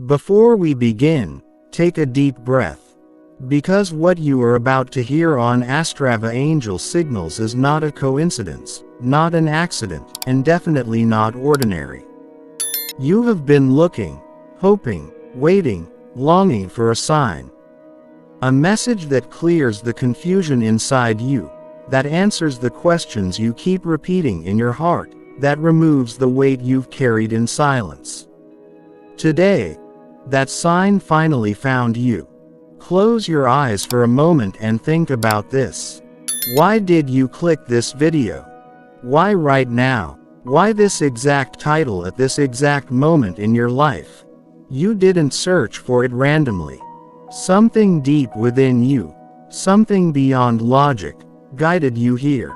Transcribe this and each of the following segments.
Before we begin, take a deep breath. Because what you are about to hear on Astrava Angel Signals is not a coincidence, not an accident, and definitely not ordinary. You have been looking, hoping, waiting, longing for a sign. A message that clears the confusion inside you, that answers the questions you keep repeating in your heart, that removes the weight you've carried in silence. Today, that sign finally found you. Close your eyes for a moment and think about this. Why did you click this video? Why right now? Why this exact title at this exact moment in your life? You didn't search for it randomly. Something deep within you, something beyond logic, guided you here.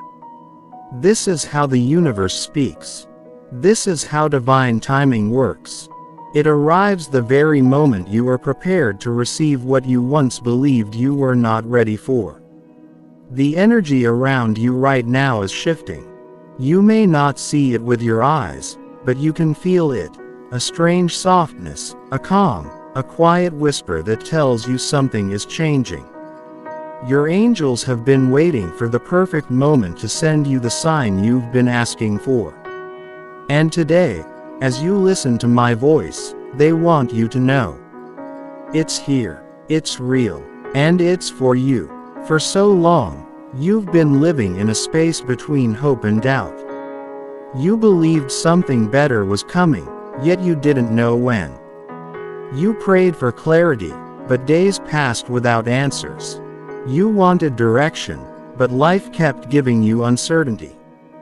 This is how the universe speaks. This is how divine timing works. It arrives the very moment you are prepared to receive what you once believed you were not ready for. The energy around you right now is shifting. You may not see it with your eyes, but you can feel it, a strange softness, a calm, a quiet whisper that tells you something is changing. Your angels have been waiting for the perfect moment to send you the sign you've been asking for. And today, as you listen to my voice, they want you to know. It's here, it's real, and it's for you. For so long, you've been living in a space between hope and doubt. You believed something better was coming, yet you didn't know when. You prayed for clarity, but days passed without answers. You wanted direction, but life kept giving you uncertainty.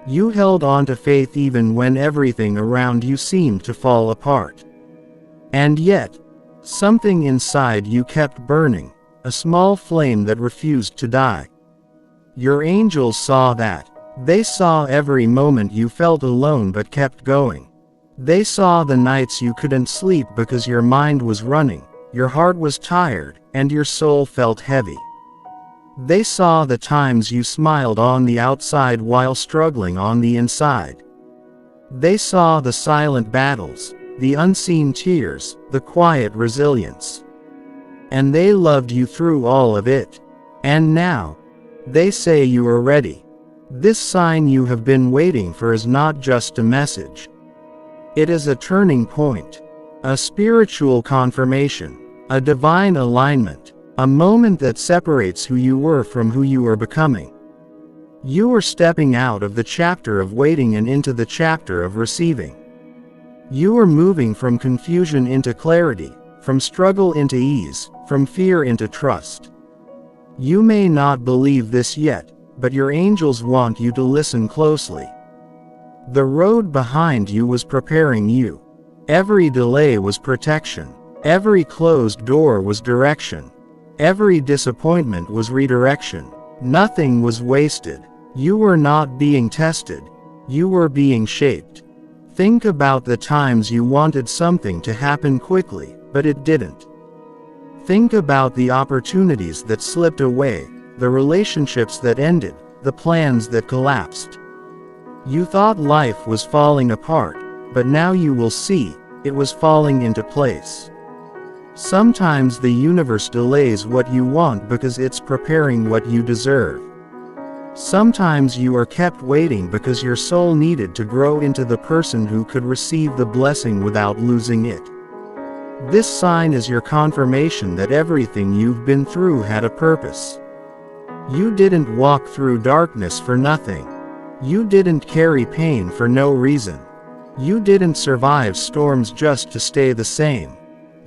You held on to faith even when everything around you seemed to fall apart. And yet, something inside you kept burning, a small flame that refused to die. Your angels saw that. They saw every moment you felt alone but kept going. They saw the nights you couldn't sleep because your mind was running, your heart was tired, and your soul felt heavy. They saw the times you smiled on the outside while struggling on the inside. They saw the silent battles, the unseen tears, the quiet resilience. And they loved you through all of it. And now, they say you are ready. This sign you have been waiting for is not just a message. It is a turning point, a spiritual confirmation, a divine alignment. A moment that separates who you were from who you are becoming. You are stepping out of the chapter of waiting and into the chapter of receiving. You are moving from confusion into clarity, from struggle into ease, from fear into trust. You may not believe this yet, but your angels want you to listen closely. The road behind you was preparing you. Every delay was protection. Every closed door was direction. Every disappointment was redirection. Nothing was wasted. You were not being tested. You were being shaped. Think about the times you wanted something to happen quickly, but it didn't. Think about the opportunities that slipped away, the relationships that ended, the plans that collapsed. You thought life was falling apart, but now you will see, it was falling into place. Sometimes the universe delays what you want because it's preparing what you deserve. Sometimes you are kept waiting because your soul needed to grow into the person who could receive the blessing without losing it. This sign is your confirmation that everything you've been through had a purpose. You didn't walk through darkness for nothing. You didn't carry pain for no reason. You didn't survive storms just to stay the same.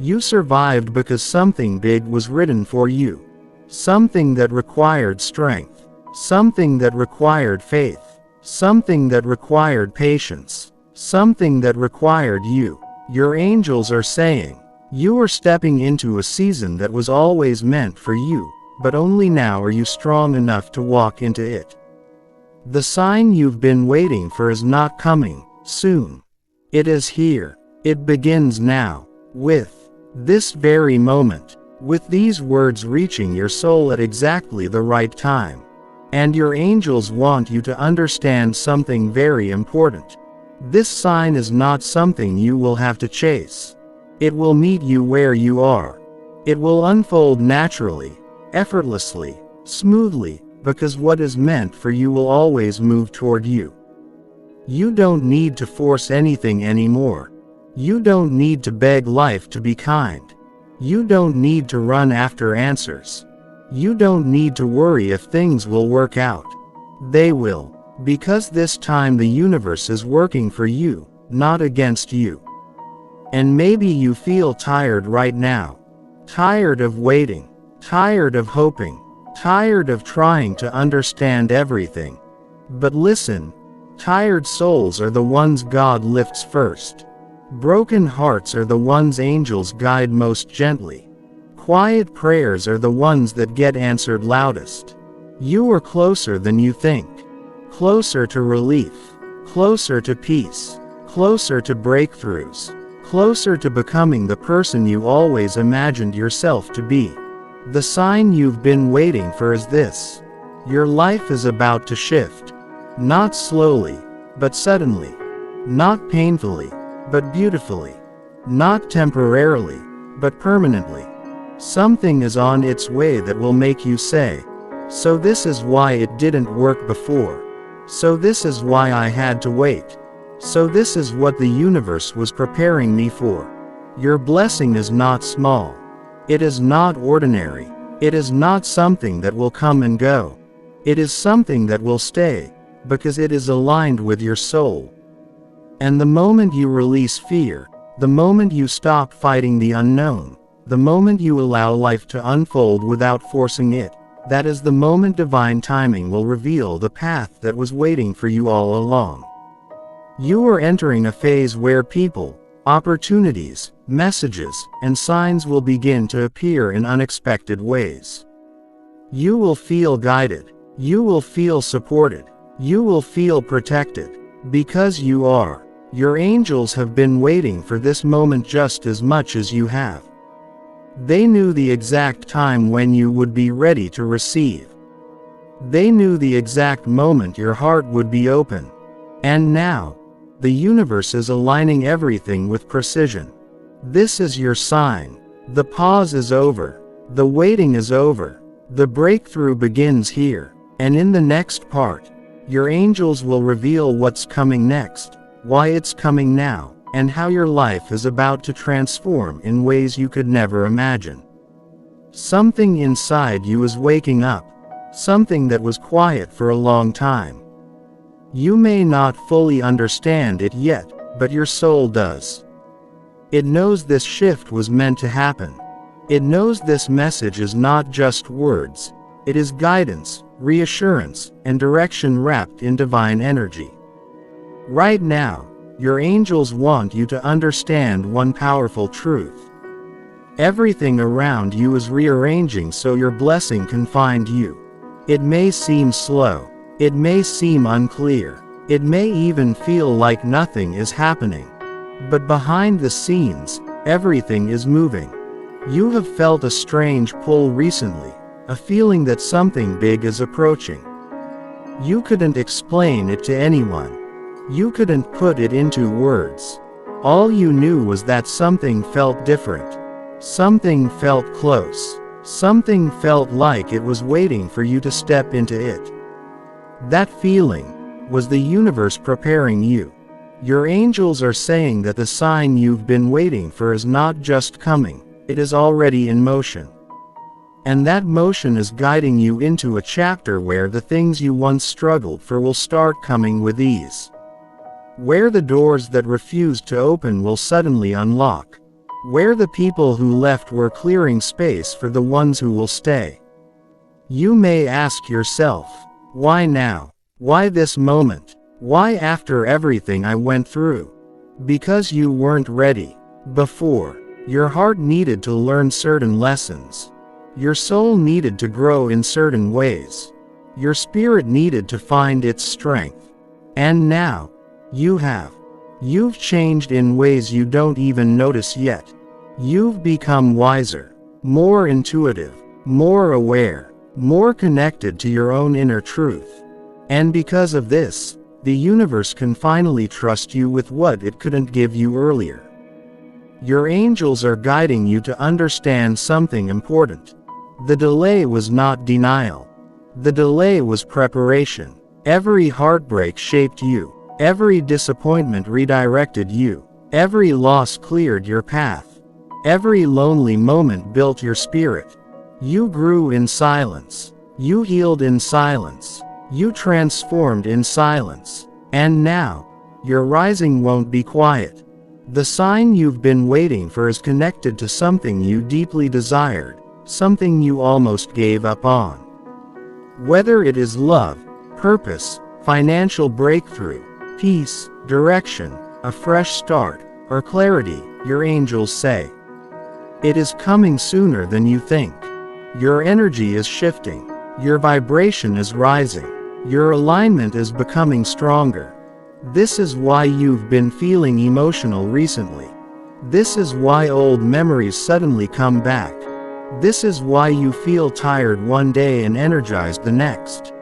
You survived because something big was written for you. Something that required strength. Something that required faith. Something that required patience. Something that required you. Your angels are saying, you are stepping into a season that was always meant for you, but only now are you strong enough to walk into it. The sign you've been waiting for is not coming soon. It is here. It begins now, with this very moment, with these words reaching your soul at exactly the right time. And your angels want you to understand something very important. This sign is not something you will have to chase. It will meet you where you are. It will unfold naturally, effortlessly, smoothly, because what is meant for you will always move toward you. You don't need to force anything anymore. You don't need to beg life to be kind. You don't need to run after answers. You don't need to worry if things will work out. They will, because this time the universe is working for you, not against you. And maybe you feel tired right now. Tired of waiting. Tired of hoping. Tired of trying to understand everything. But listen, tired souls are the ones God lifts first. Broken hearts are the ones angels guide most gently. Quiet prayers are the ones that get answered loudest. You are closer than you think. Closer to relief. Closer to peace. Closer to breakthroughs. Closer to becoming the person you always imagined yourself to be. The sign you've been waiting for is this. Your life is about to shift. Not slowly, but suddenly. Not painfully, but beautifully. Not temporarily, but permanently. Something is on its way that will make you say, "So this is why it didn't work before. So this is why I had to wait. So this is what the universe was preparing me for." Your blessing is not small. It is not ordinary. It is not something that will come and go. It is something that will stay, because it is aligned with your soul. And the moment you release fear, the moment you stop fighting the unknown, the moment you allow life to unfold without forcing it, that is the moment divine timing will reveal the path that was waiting for you all along. You are entering a phase where people, opportunities, messages, and signs will begin to appear in unexpected ways. You will feel guided. You will feel supported. You will feel protected. Because you are. Your angels have been waiting for this moment just as much as you have. They knew the exact time when you would be ready to receive. They knew the exact moment your heart would be open. And now, the universe is aligning everything with precision. This is your sign. The pause is over. The waiting is over. The breakthrough begins here. And in the next part, your angels will reveal what's coming next, why it's coming now, and how your life is about to transform in ways you could never imagine. Something inside you is waking up. Something that was quiet for a long time. You may not fully understand it yet, but your soul does. It knows this shift was meant to happen. It knows this message is not just words. It is guidance, reassurance, and direction wrapped in divine energy. Right now, your angels want you to understand one powerful truth. Everything around you is rearranging so your blessing can find you. It may seem slow. It may seem unclear. It may even feel like nothing is happening. But behind the scenes, everything is moving. You have felt a strange pull recently, a feeling that something big is approaching. You couldn't explain it to anyone. You couldn't put it into words. All you knew was that something felt different. Something felt close. Something felt like it was waiting for you to step into it. That feeling was the universe preparing you. Your angels are saying that the sign you've been waiting for is not just coming, it is already in motion. And that motion is guiding you into a chapter where the things you once struggled for will start coming with ease. Where the doors that refused to open will suddenly unlock. Where the people who left were clearing space for the ones who will stay. You may ask yourself, why now? Why this moment? Why after everything I went through? Because you weren't ready. Before, your heart needed to learn certain lessons. Your soul needed to grow in certain ways. Your spirit needed to find its strength. And now, you have. You've changed in ways you don't even notice yet. You've become wiser, more intuitive, more aware, more connected to your own inner truth. And because of this, the universe can finally trust you with what it couldn't give you earlier. Your angels are guiding you to understand something important. The delay was not denial. The delay was preparation. Every heartbreak shaped you. Every disappointment redirected you. Every loss cleared your path. Every lonely moment built your spirit. You grew in silence. You healed in silence. You transformed in silence. And now, your rising won't be quiet. The sign you've been waiting for is connected to something you deeply desired, something you almost gave up on. Whether it is love, purpose, financial breakthrough, peace, direction, a fresh start, or clarity, your angels say, it is coming sooner than you think. Your energy is shifting. Your vibration is rising. Your alignment is becoming stronger. This is why you've been feeling emotional recently. This is why old memories suddenly come back. This is why you feel tired one day and energized the next.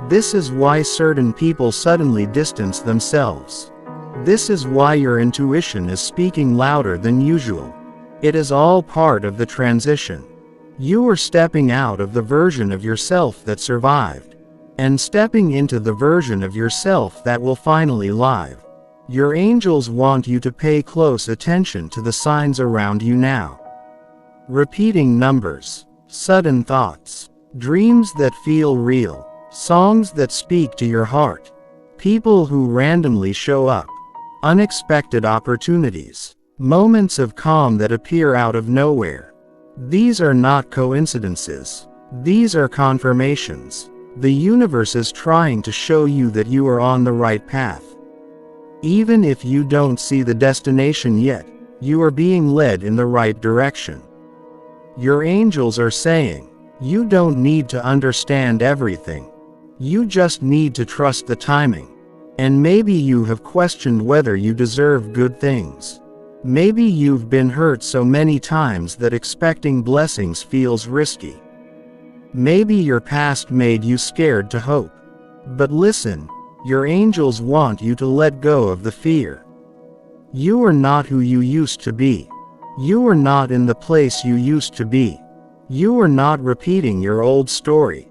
This is why certain people suddenly distance themselves. This is why your intuition is speaking louder than usual. It is all part of the transition. You are stepping out of the version of yourself that survived, and stepping into the version of yourself that will finally live. Your angels want you to pay close attention to the signs around you now. Repeating numbers, sudden thoughts, dreams that feel real, songs that speak to your heart, people who randomly show up, unexpected opportunities, moments of calm that appear out of nowhere. These are not coincidences. These are confirmations. The universe is trying to show you that you are on the right path. Even if you don't see the destination yet, you are being led in the right direction. Your angels are saying, you don't need to understand everything. You just need to trust the timing. And maybe you have questioned whether you deserve good things. Maybe you've been hurt so many times that expecting blessings feels risky. Maybe your past made you scared to hope. But listen, your angels want you to let go of the fear. You are not who you used to be. You are not in the place you used to be. You are not repeating your old story.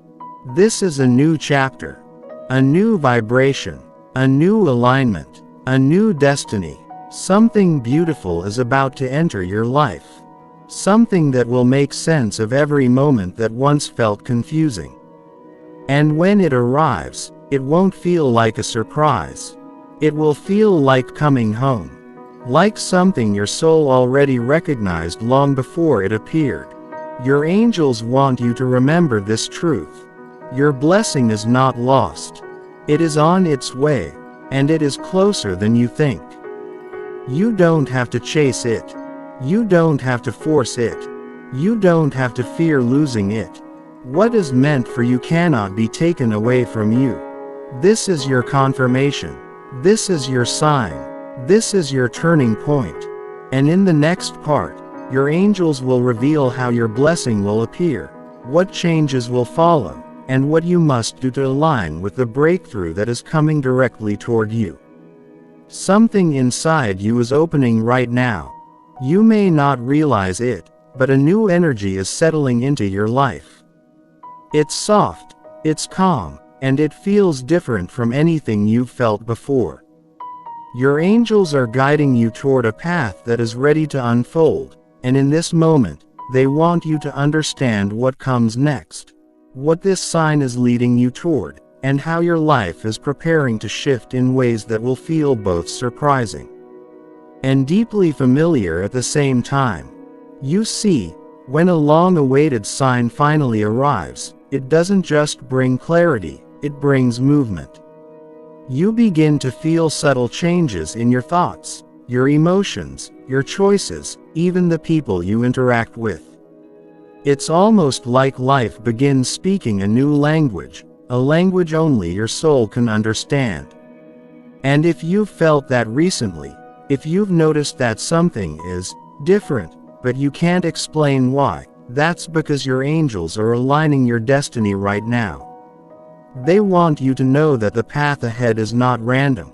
This is a new chapter. A new vibration. A new alignment. A new destiny. Something beautiful is about to enter your life. Something that will make sense of every moment that once felt confusing. And when it arrives, it won't feel like a surprise. It will feel like coming home. Like something your soul already recognized long before it appeared. Your angels want you to remember this truth. Your blessing is not lost. It is on its way, and it is closer than you think. You don't have to chase it. You don't have to force it. You don't have to fear losing it. What is meant for you cannot be taken away from you. This is your confirmation. This is your sign. This is your turning point. And in the next part, your angels will reveal how your blessing will appear, what changes will follow, and what you must do to align with the breakthrough that is coming directly toward you. Something inside you is opening right now. You may not realize it, but a new energy is settling into your life. It's soft, it's calm, and it feels different from anything you've felt before. Your angels are guiding you toward a path that is ready to unfold, and in this moment, they want you to understand what comes next, what this sign is leading you toward, and how your life is preparing to shift in ways that will feel both surprising and deeply familiar at the same time. You see, when a long-awaited sign finally arrives, it doesn't just bring clarity, it brings movement. You begin to feel subtle changes in your thoughts, your emotions, your choices, even the people you interact with. It's almost like life begins speaking a new language, a language only your soul can understand. And if you've felt that recently, if you've noticed that something is different, but you can't explain why, that's because your angels are aligning your destiny right now. They want you to know that the path ahead is not random.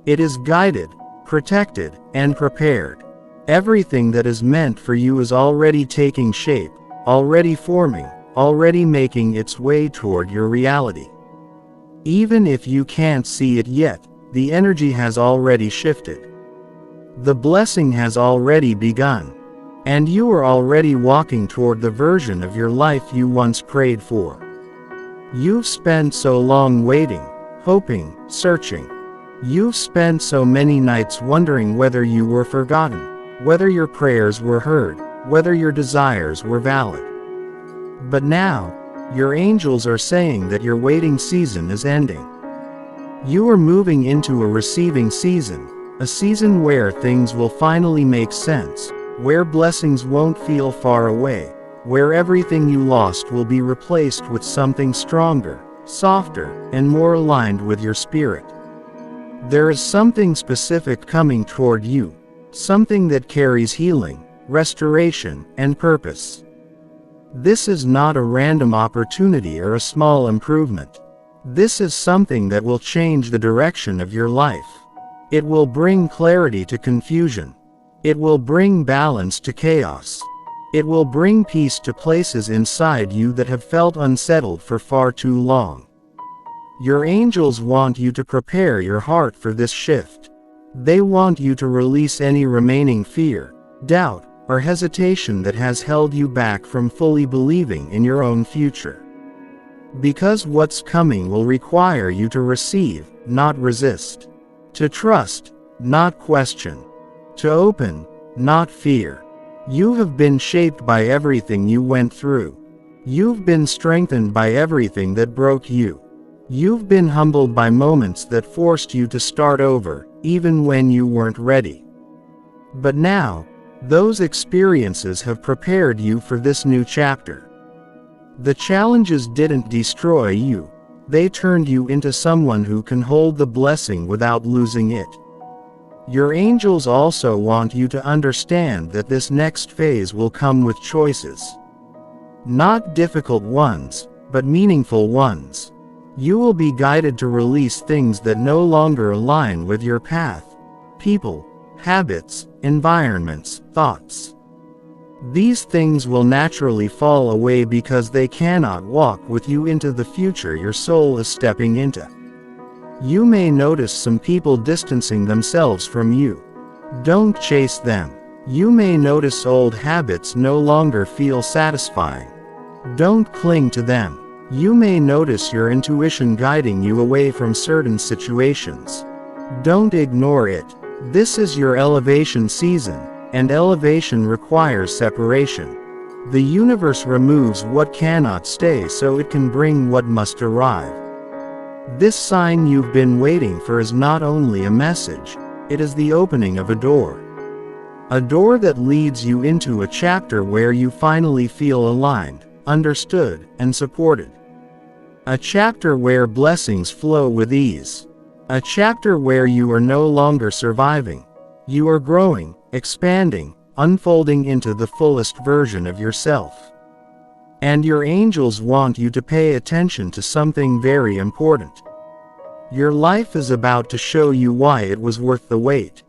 It is guided, protected, and prepared. Everything that is meant for you is already taking shape, already forming, already making its way toward your reality. Even if you can't see it yet, the energy has already shifted. The blessing has already begun. And you are already walking toward the version of your life you once prayed for. You've spent so long waiting, hoping, searching. You've spent so many nights wondering whether you were forgotten, whether your prayers were heard, whether your desires were valid. But now, your angels are saying that your waiting season is ending. You are moving into a receiving season, a season where things will finally make sense, where blessings won't feel far away, where everything you lost will be replaced with something stronger, softer, and more aligned with your spirit. There is something specific coming toward you, something that carries healing, restoration, and purpose. This is not a random opportunity or a small improvement. This is something that will change the direction of your life. It will bring clarity to confusion. It will bring balance to chaos. It will bring peace to places inside you that have felt unsettled for far too long. Your angels want you to prepare your heart for this shift. They want you to release any remaining fear, doubt, or hesitation that has held you back from fully believing in your own future. Because what's coming will require you to receive, not resist. To trust, not question. To open, not fear. You have been shaped by everything you went through. You've been strengthened by everything that broke you. You've been humbled by moments that forced you to start over, even when you weren't ready. But now, those experiences have prepared you for this new chapter. The challenges didn't destroy you. They turned you into someone who can hold the blessing without losing it. Your angels also want you to understand that this next phase will come with choices. Not difficult ones, but meaningful ones. You will be guided to release things that no longer align with your path. People, habits, environments, thoughts. These things will naturally fall away because they cannot walk with you into the future your soul is stepping into. You may notice some people distancing themselves from you. Don't chase them. You may notice old habits no longer feel satisfying. Don't cling to them. You may notice your intuition guiding you away from certain situations. Don't ignore it. This is your elevation season, and elevation requires separation. The universe removes what cannot stay so it can bring what must arrive. This sign you've been waiting for is not only a message, it is the opening of a door. A door that leads you into a chapter where you finally feel aligned, understood, and supported. A chapter where blessings flow with ease. A chapter where you are no longer surviving. You are growing, expanding, unfolding into the fullest version of yourself. And your angels want you to pay attention to something very important. Your life is about to show you why it was worth the wait.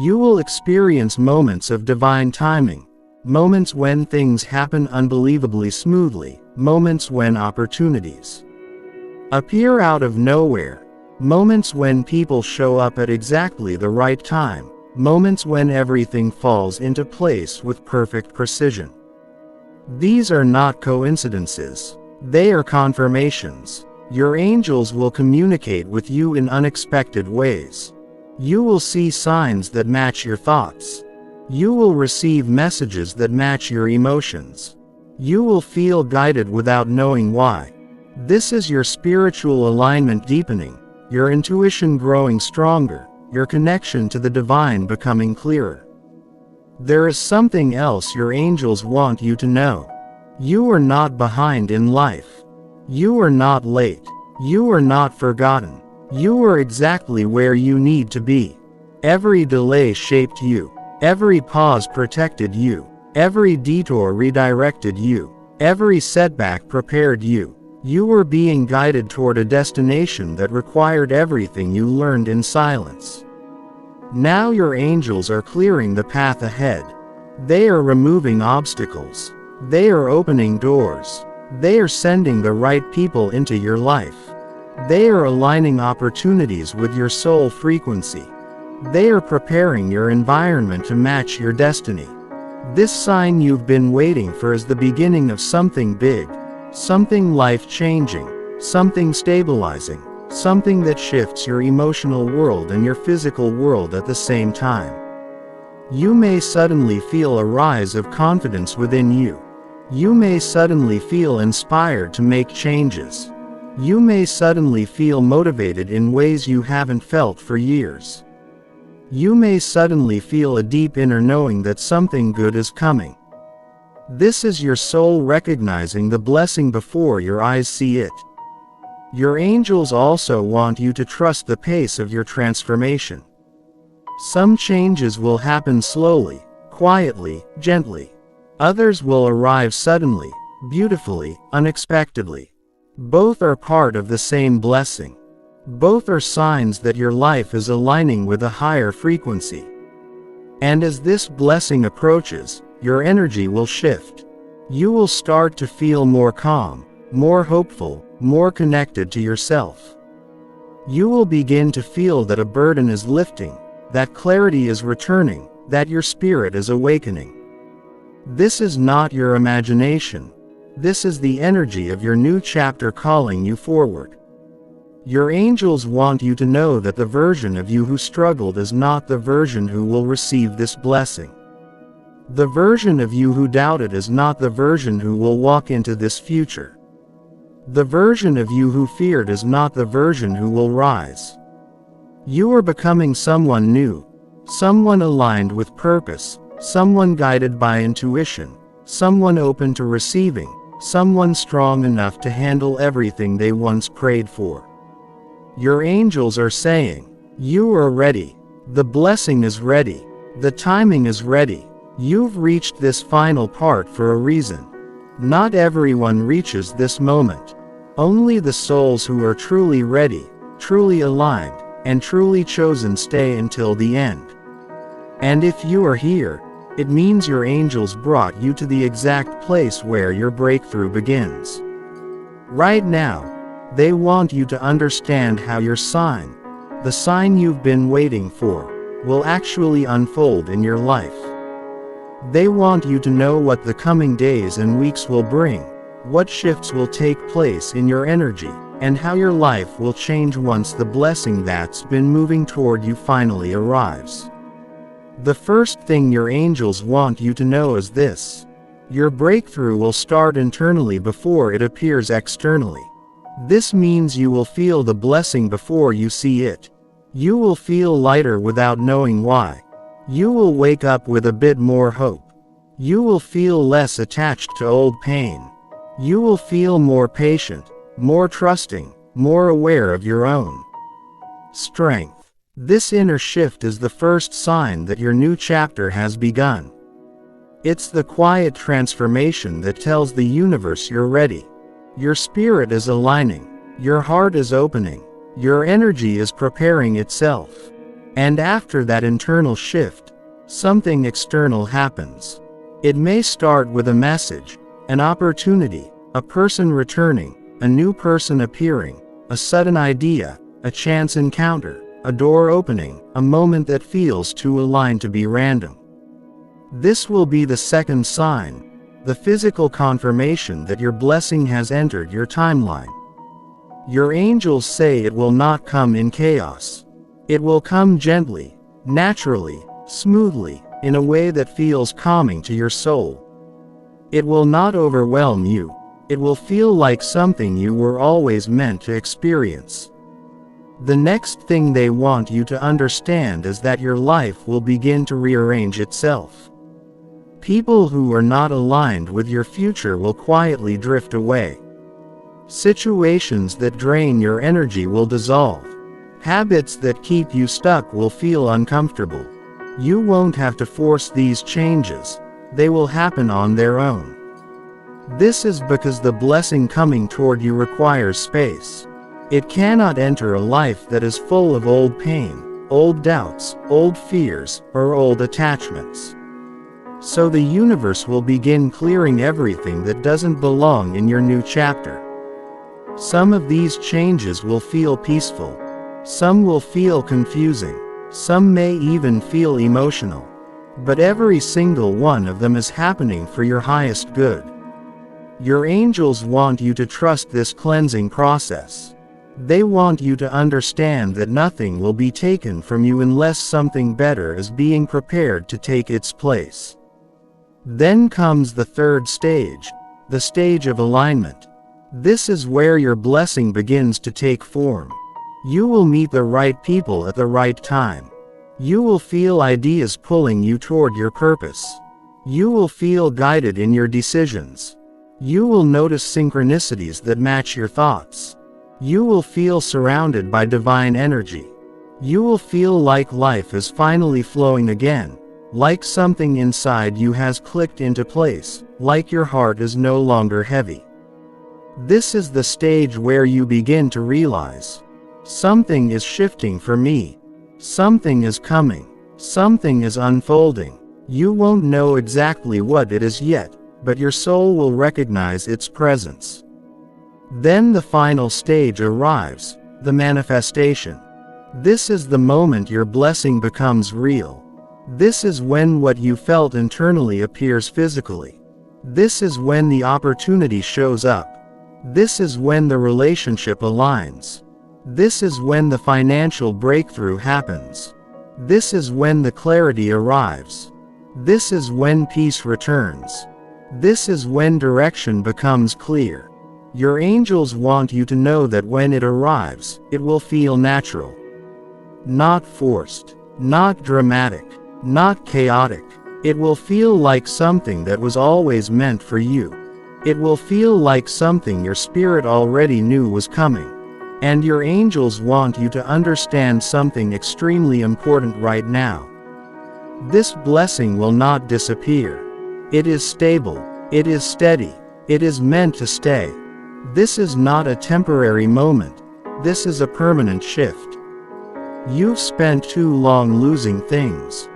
You will experience moments of divine timing. Moments when things happen unbelievably smoothly, moments when opportunities appear out of nowhere, moments when people show up at exactly the right time, moments when everything falls into place with perfect precision. These are not coincidences, they are confirmations. Your angels will communicate with you in unexpected ways. You will see signs that match your thoughts. You will receive messages that match your emotions. You will feel guided without knowing why. This is your spiritual alignment deepening, your intuition growing stronger, your connection to the divine becoming clearer. There is something else your angels want you to know. You are not behind in life. You are not late. You are not forgotten. You are exactly where you need to be. Every delay shaped you. Every pause protected you. Every detour redirected you. Every setback prepared you. You were being guided toward a destination that required everything you learned in silence. Now your angels are clearing the path ahead. They are removing obstacles. They are opening doors. They are sending the right people into your life. They are aligning opportunities with your soul frequency. They are preparing your environment to match your destiny. This sign you've been waiting for is the beginning of something big, something life-changing, something stabilizing, something that shifts your emotional world and your physical world at the same time. You may suddenly feel a rise of confidence within you. You may suddenly feel inspired to make changes. You may suddenly feel motivated in ways you haven't felt for years. You may suddenly feel a deep inner knowing that something good is coming. This is your soul recognizing the blessing before your eyes see it. Your angels also want you to trust the pace of your transformation. Some changes will happen slowly, quietly, gently. Others will arrive suddenly, beautifully, unexpectedly. Both are part of the same blessing. Both are signs that your life is aligning with a higher frequency. And as this blessing approaches, your energy will shift. You will start to feel more calm, more hopeful, more connected to yourself. You will begin to feel that a burden is lifting, that clarity is returning, that your spirit is awakening. This is not your imagination. This is the energy of your new chapter calling you forward. Your angels want you to know that the version of you who struggled is not the version who will receive this blessing. The version of you who doubted is not the version who will walk into this future. The version of you who feared is not the version who will rise. You are becoming someone new, someone aligned with purpose, someone guided by intuition, someone open to receiving, someone strong enough to handle everything they once prayed for. Your angels are saying, you are ready. The blessing is ready. The timing is ready. You've reached this final part for a reason. Not everyone reaches this moment. Only the souls who are truly ready, truly aligned, and truly chosen stay until the end. And if you are here, it means your angels brought you to the exact place where your breakthrough begins. Right now, they want you to understand how your sign, the sign you've been waiting for, will actually unfold in your life. They want you to know what the coming days and weeks will bring, what shifts will take place in your energy, and how your life will change once the blessing that's been moving toward you finally arrives. The first thing your angels want you to know is this: your breakthrough will start internally before it appears externally. This means you will feel the blessing before you see it. You will feel lighter without knowing why. You will wake up with a bit more hope. You will feel less attached to old pain. You will feel more patient, more trusting, more aware of your own strength. This inner shift is the first sign that your new chapter has begun. It's the quiet transformation that tells the universe you're ready. Your spirit is aligning, your heart is opening, your energy is preparing itself. And after that internal shift, something external happens. It may start with a message, an opportunity, a person returning, a new person appearing, a sudden idea, a chance encounter, a door opening, a moment that feels too aligned to be random. This will be the second sign, the physical confirmation that your blessing has entered your timeline. Your angels say it will not come in chaos. It will come gently, naturally, smoothly, in a way that feels calming to your soul. It will not overwhelm you. It will feel like something you were always meant to experience. The next thing they want you to understand is that your life will begin to rearrange itself. People who are not aligned with your future will quietly drift away. Situations that drain your energy will dissolve. Habits that keep you stuck will feel uncomfortable. You won't have to force these changes. They will happen on their own. This is because the blessing coming toward you requires space. It cannot enter a life that is full of old pain, old doubts, old fears, or old attachments. So the universe will begin clearing everything that doesn't belong in your new chapter. Some of these changes will feel peaceful. Some will feel confusing. Some may even feel emotional. But every single one of them is happening for your highest good. Your angels want you to trust this cleansing process. They want you to understand that nothing will be taken from you unless something better is being prepared to take its place. Then comes the third stage, the stage of alignment. This is where your blessing begins to take form. You will meet the right people at the right time. You will feel ideas pulling you toward your purpose. You will feel guided in your decisions. You will notice synchronicities that match your thoughts. You will feel surrounded by divine energy. You will feel like life is finally flowing again, like something inside you has clicked into place, like your heart is no longer heavy. This is the stage where you begin to realize, something is shifting for me. Something is coming. Something is unfolding. You won't know exactly what it is yet, but your soul will recognize its presence. Then the final stage arrives, the manifestation. This is the moment your blessing becomes real. This is when what you felt internally appears physically. This is when the opportunity shows up. This is when the relationship aligns. This is when the financial breakthrough happens. This is when the clarity arrives. This is when peace returns. This is when direction becomes clear. Your angels want you to know that when it arrives, it will feel natural. Not forced. Not dramatic. Not chaotic. It will feel like something that was always meant for you. It will feel like something your spirit already knew was coming. And your angels want you to understand something extremely important right now. This blessing will not disappear. It is stable. It is steady. It is meant to stay. This is not a temporary moment. This is a permanent shift. You've spent too long losing things.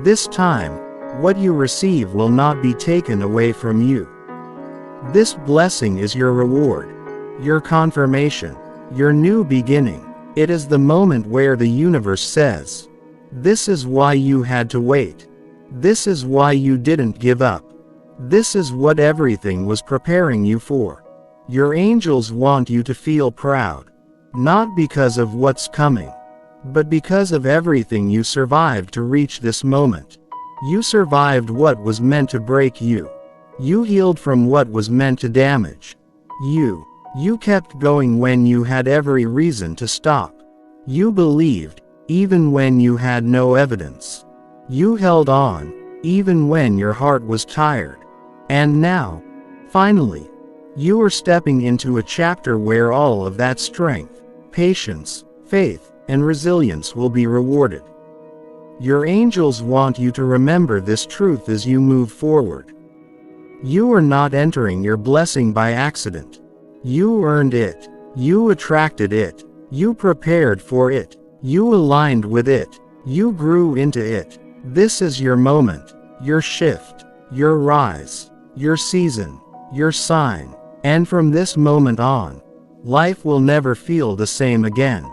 This time, what you receive will not be taken away from you. This blessing is your reward, your confirmation, your new beginning. It is the moment where the universe says, this is why you had to wait. This is why you didn't give up. This is what everything was preparing you for. Your angels want you to feel proud, not because of what's coming, but because of everything you survived to reach this moment. You survived what was meant to break you. You healed from what was meant to damage you. You kept going when you had every reason to stop. You believed, even when you had no evidence. You held on, even when your heart was tired. And now, finally, you are stepping into a chapter where all of that strength, patience, faith, and resilience will be rewarded. Your angels want you to remember this truth as you move forward. You are not entering your blessing by accident. You earned it. You attracted it. You prepared for it. You aligned with it. You grew into it. This is your moment, your shift, your rise, your season, your sign. And from this moment on, life will never feel the same again.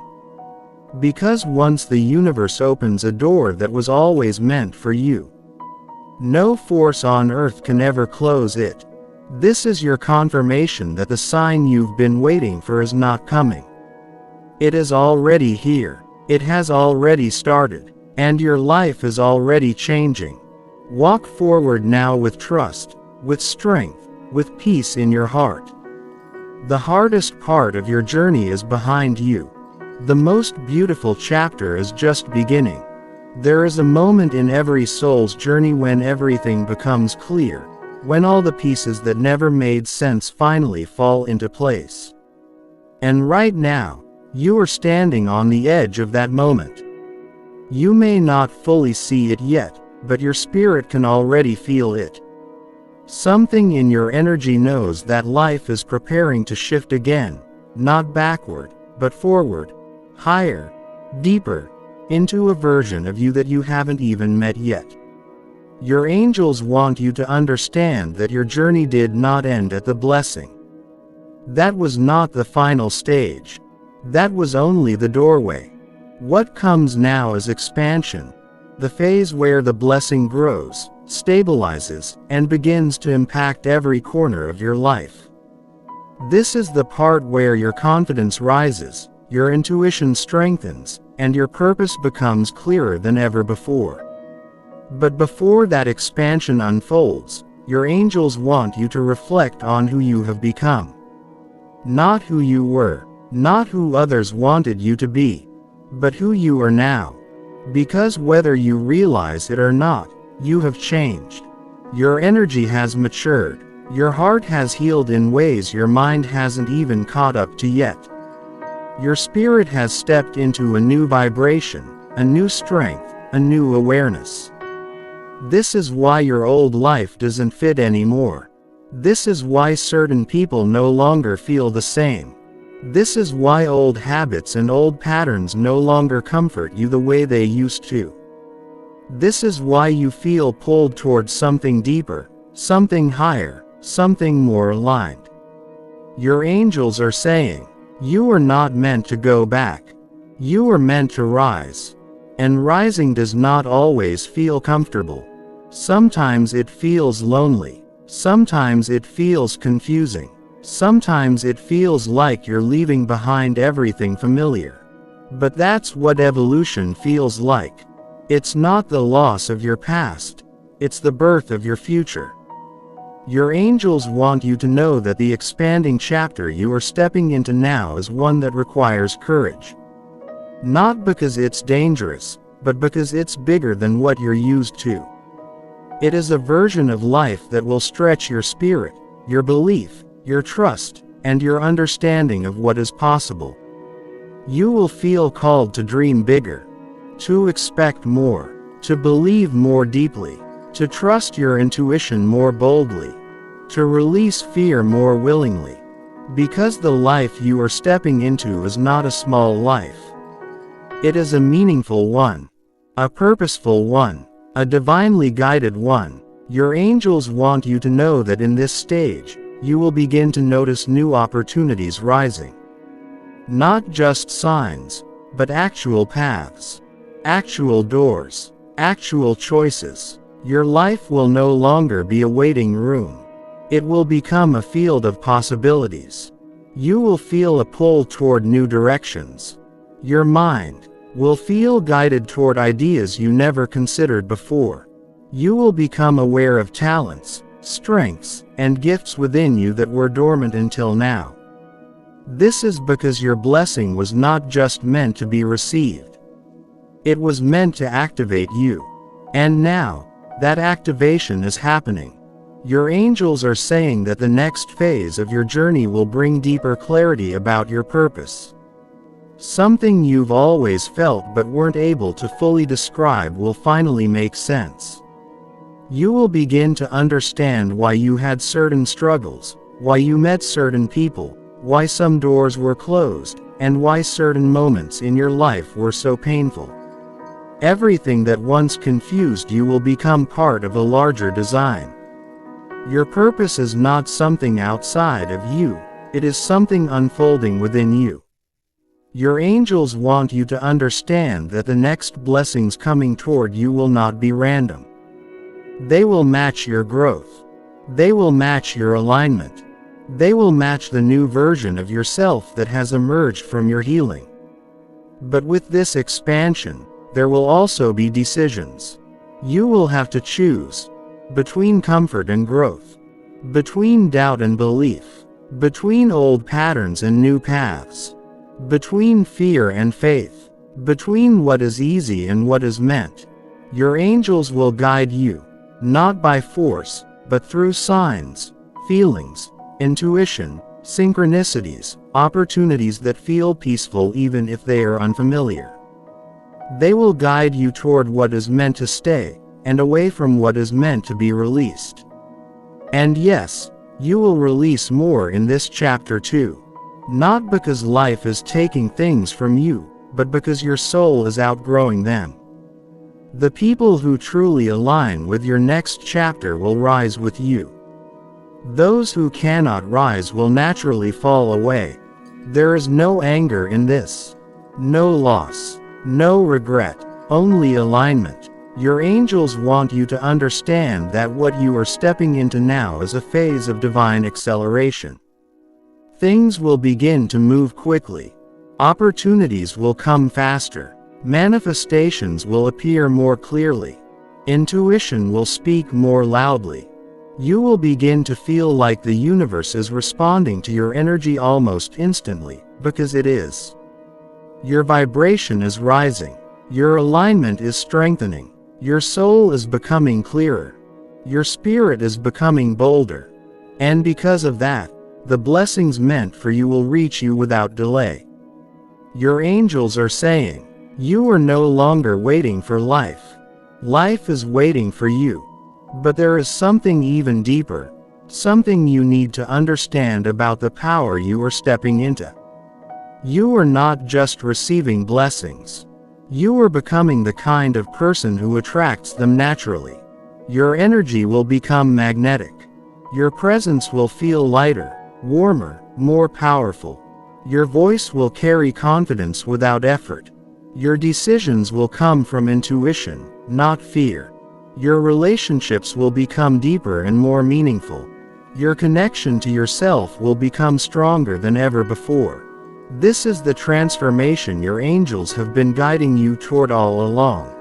Because once the universe opens a door that was always meant for you, no force on earth can ever close it. This is your confirmation that the sign you've been waiting for is not coming. It is already here. It has already started. And your life is already changing. Walk forward now with trust, with strength, with peace in your heart. The hardest part of your journey is behind you. The most beautiful chapter is just beginning. There is a moment in every soul's journey when everything becomes clear, when all the pieces that never made sense finally fall into place. And right now, you are standing on the edge of that moment. You may not fully see it yet, but your spirit can already feel it. Something in your energy knows that life is preparing to shift again, not backward, but forward, higher, deeper, into a version of you that you haven't even met yet. Your angels want you to understand that your journey did not end at the blessing. That was not the final stage. That was only the doorway. What comes now is expansion, the phase where the blessing grows, stabilizes, and begins to impact every corner of your life. This is the part where your confidence rises, your intuition strengthens, and your purpose becomes clearer than ever before. But before that expansion unfolds, your angels want you to reflect on who you have become. Not who you were, not who others wanted you to be, but who you are now. Because whether you realize it or not, you have changed. Your energy has matured, your heart has healed in ways your mind hasn't even caught up to yet. Your spirit has stepped into a new vibration, a new strength, a new awareness. This is why your old life doesn't fit anymore. This is why certain people no longer feel the same. This is why old habits and old patterns no longer comfort you the way they used to. This is why you feel pulled towards something deeper, something higher, something more aligned. Your angels are saying, you are not meant to go back. You are meant to rise. And rising does not always feel comfortable. Sometimes it feels lonely. Sometimes it feels confusing. Sometimes it feels like you're leaving behind everything familiar. But that's what evolution feels like. It's not the loss of your past. It's the birth of your future. Your angels want you to know that the expanding chapter you are stepping into now is one that requires courage. Not because it's dangerous, but because it's bigger than what you're used to. It is a version of life that will stretch your spirit, your belief, your trust, and your understanding of what is possible. You will feel called to dream bigger, to expect more, to believe more deeply, to trust your intuition more boldly, to release fear more willingly. Because the life you are stepping into is not a small life. It is a meaningful one, a purposeful one, a divinely guided one. Your angels want you to know that in this stage, you will begin to notice new opportunities rising. Not just signs, but actual paths, actual doors, actual choices. Your life will no longer be a waiting room. It will become a field of possibilities. You will feel a pull toward new directions. Your mind will feel guided toward ideas you never considered before. You will become aware of talents, strengths, and gifts within you that were dormant until now. This is because your blessing was not just meant to be received. It was meant to activate you. And now, that activation is happening. Your angels are saying that the next phase of your journey will bring deeper clarity about your purpose. Something you've always felt but weren't able to fully describe will finally make sense. You will begin to understand why you had certain struggles, why you met certain people, why some doors were closed, and why certain moments in your life were so painful. Everything that once confused you will become part of a larger design. Your purpose is not something outside of you, it is something unfolding within you. Your angels want you to understand that the next blessings coming toward you will not be random. They will match your growth. They will match your alignment. They will match the new version of yourself that has emerged from your healing. But with this expansion, there will also be decisions. You will have to choose between comfort and growth, between doubt and belief, between old patterns and new paths, between fear and faith, between what is easy and what is meant. Your angels will guide you, not by force, but through signs, feelings, intuition, synchronicities, opportunities that feel peaceful even if they are unfamiliar. They will guide you toward what is meant to stay, and away from what is meant to be released. And yes, you will release more in this chapter too. Not because life is taking things from you, but because your soul is outgrowing them. The people who truly align with your next chapter will rise with you. Those who cannot rise will naturally fall away. There is no anger in this. No loss. No regret. Only alignment. Your angels want you to understand that what you are stepping into now is a phase of divine acceleration. Things will begin to move quickly. Opportunities will come faster. Manifestations will appear more clearly. Intuition will speak more loudly. You will begin to feel like the universe is responding to your energy almost instantly, because it is. Your vibration is rising. Your alignment is strengthening. Your soul is becoming clearer. Your spirit is becoming bolder. And because of that, the blessings meant for you will reach you without delay. Your angels are saying, you are no longer waiting for life. Life is waiting for you. But there is something even deeper, something you need to understand about the power you are stepping into. You are not just receiving blessings. You are becoming the kind of person who attracts them naturally. Your energy will become magnetic. Your presence will feel lighter, warmer, more powerful. Your voice will carry confidence without effort. Your decisions will come from intuition, not fear. Your relationships will become deeper and more meaningful. Your connection to yourself will become stronger than ever before. This is the transformation your angels have been guiding you toward all along.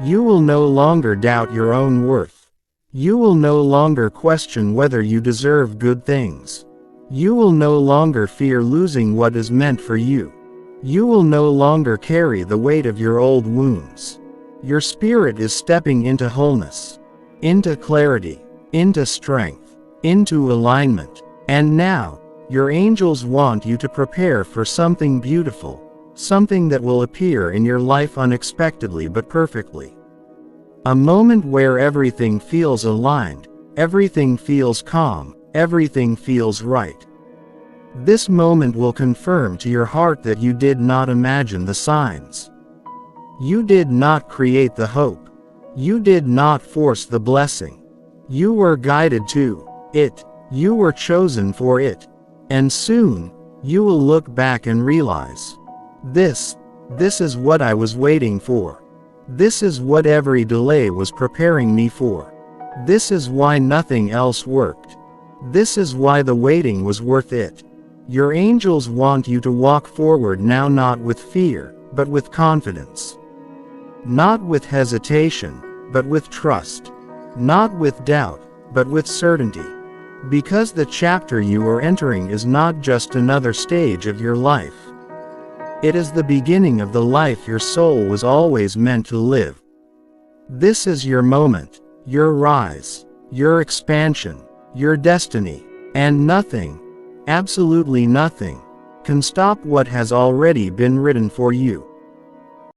You will no longer doubt your own worth. You will no longer question whether you deserve good things. You will no longer fear losing what is meant for you. You will no longer carry the weight of your old wounds. Your spirit is stepping into wholeness, into clarity, into strength, into alignment. And now, your angels want you to prepare for something beautiful, something that will appear in your life unexpectedly but perfectly. A moment where everything feels aligned, everything feels calm, everything feels right. This moment will confirm to your heart that you did not imagine the signs. You did not create the hope. You did not force the blessing. You were guided to it. You were chosen for it. And soon, you will look back and realize, this is what I was waiting for. This is what every delay was preparing me for. This is why nothing else worked. This is why the waiting was worth it. Your angels want you to walk forward now, not with fear, but with confidence. Not with hesitation, but with trust. Not with doubt, but with certainty. Because the chapter you are entering is not just another stage of your life. It is the beginning of the life your soul was always meant to live. This is your moment, your rise, your expansion, your destiny, and nothing, absolutely nothing, can stop what has already been written for you.